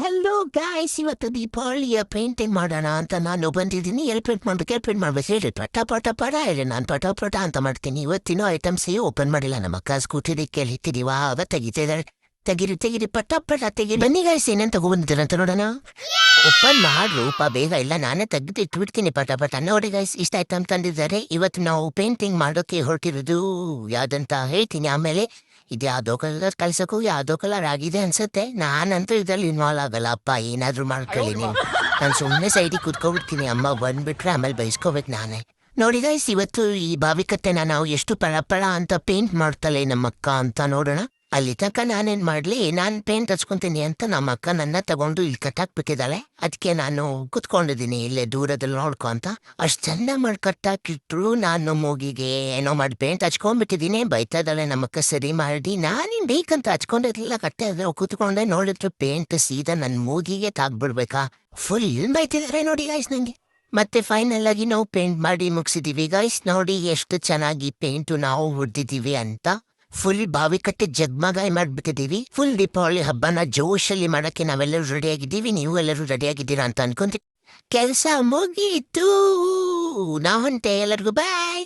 Hello guys, ಇವತ್ತು ದೀಪಾವಳಿಯ painting ಮಾಡೋಣ ಅಂತ ನಾನು ಬಂದಿದ್ದೀನಿ. ಎಲ್ಲಿ ಪ್ರಿಂಟ್ ಮಾಡ್ಬೇಕು ಹೇಳಿ. ಪಟ ಹೇಳಿ, ನಾನು ಪಟ ಅಂತ ಮಾಡ್ತೀನಿ. ಇವತ್ತಿನ ಐಟಮ್ಸ್ ಓಪನ್ ಮಾಡಿಲ್ಲ. ನಮ್ಮ ಅಕ್ಕ ಸ್ಕೂಟಿ ಕೇಳಿಟ್ಟಿದೀವ, ಅವ ತೆಗಿತಿದ್ದಾರೆ. ತೆಗಿರಿ ಪಟ ಬನ್ನಿ ಗಾಯ್ಸ್, ಏನೇನು ತಗೊಬಂದಿದ್ದೀರ ಅಂತ ನೋಡೋಣ. ಓಪನ್ ಮಾಡ್ರೂಪ ಬೇಗ, ಇಲ್ಲ ನಾನೇ ತೆಗೆದು ಇಟ್ಬಿಡ್ತೀನಿ. ಪಟ ನೋಡಿ ಗಾಯ್ಸ್, ಇಷ್ಟ ಐಟಮ್ ತಂದಿದ್ದಾರೆ. ಇವತ್ತು ನಾವು ಪೇಂಟಿಂಗ್ ಮಾಡೋಕೆ ಹೊರಟಿರೋದು ಯಾವ್ದಂತ ಹೇಳ್ತೀನಿ ಆಮೇಲೆ. ಇದು ಯಾವ್ದೋ ಕಲರ್ ಕಳ್ಸೋಕ್ಕೂ ಯಾವ್ದೋ ಕಲರ್ ಆಗಿದೆ ಅನ್ಸುತ್ತೆ. ನಾನಂತೂ ಇದ್ರಲ್ಲಿ ಇನ್ವಾಲ್ವ್ ಆಗಲ್ಲ. ಅಪ್ಪ ಏನಾದ್ರು ಮಾಡ್ಕೊಳ್ಳಿ ನೀವು, ನಾನು ಸುಮ್ಮನೆ ಸೈಡಿಗೆ ಕುತ್ಕೊಬಿಡ್ತೀನಿ. ಅಮ್ಮ ಬಂದ್ಬಿಟ್ರೆ ಆಮೇಲೆ ಬೈಸ್ಕೋಬೇಕು ನಾನೇ. ನೋಡಿ ಗೈಸ್, ಇವತ್ತು ಈ ಬಾವಿಕಟ್ಟೆನ ನಾವು ಎಷ್ಟು ಪಳ ಅಂತ ಪೇಂಟ್ ಮಾಡ್ತಾಳೆ ನಮ್ಮಕ್ಕ ಅಂತ ನೋಡೋಣ. ಅಲ್ಲಿ ತನಕ ನಾನೇನ್ ಮಾಡ್ಲಿ, ನಾನು ಪೇಂಟ್ ಹಚ್ಕೊಂತೀನಿ ಅಂತ ನಮ್ಮ ಅಕ್ಕ ನನ್ನ ತಗೊಂಡು ಇಲ್ಲಿ ಕಟ್ಟಾಕ್ಬಿಟ್ಟಿದ್ದಾಳೆ. ಅದಕ್ಕೆ ನಾನು ಕುತ್ಕೊಂಡಿದ್ದೀನಿ ಇಲ್ಲೇ ದೂರದಲ್ಲಿ ನೋಡ್ಕೊ ಅಂತ. ಅಷ್ಟು ಚಂದ ಮಾಡಿ ಕಟ್ಟಾಕಿಟ್ರು ನಾನು ಮೂಗಿಗೆ ಏನೋ ಮಾಡಿ ಪೇಂಟ್ ಹಚ್ಕೊಂಡ್ಬಿಟ್ಟಿದ್ದೀನಿ. ಬೈತಾ ಇದ್ದಾಳೆ ನಮ್ಮಕ್ಕ ಸರಿ ಮಾಡಿ. ನಾನೇನು ಬೇಕಂತ ಹಚ್ಕೊಂಡಿರ್ಲಿಲ್ಲ, ಕಟ್ಟೆ ಕೂತ್ಕೊಂಡೆ. ನೋಡಿದ್ರು ಪೇಂಟ್ ಸೀದಾ ನನ್ನ ಮೂಗಿಗೆ ತಾಗ್ಬಿಡ್ಬೇಕಾ. ಫುಲ್ ಬೈತಿದ್ದಾರೆ ನೋಡಿ ಗಾಯ್ಸ್ ನಂಗೆ. ಮತ್ತೆ ಫೈನಲ್ ಆಗಿ ನಾವು ಪೇಂಟ್ ಮಾಡಿ ಮುಗಿಸಿದೀವಿ ಗಾಯ್ಸ್. ನೋಡಿ ಎಷ್ಟು ಚೆನ್ನಾಗಿ ಪೇಂಟು ನಾವು ಹೊಡೆದಿದ್ದೀವಿ ಅಂತ. ಫುಲ್ ಬಾವಿಕಟ್ಟೆ ಜಗ್ಮಗಾಯಿ ಮಾಡ್ಬಿಟ್ಟಿದ್ದೀವಿ. ಫುಲ್ ದೀಪಾವಳಿ ಹಬ್ಬನ ಜೋಶಲ್ಲಿ ಮಾಡಕ್ಕೆ ನಾವೆಲ್ಲರೂ ರೆಡಿಯಾಗಿದ್ದೀವಿ. ನೀವು ಎಲ್ಲರೂ ರೆಡಿಯಾಗಿದ್ದೀರಾ ಅಂತ ಅನ್ಕೊಂತೀವಿ. ಕೆಲಸ ಮುಗೀತು, ನಾವಂತೆ ಎಲ್ಲರಿಗೂ ಬಾಯ್.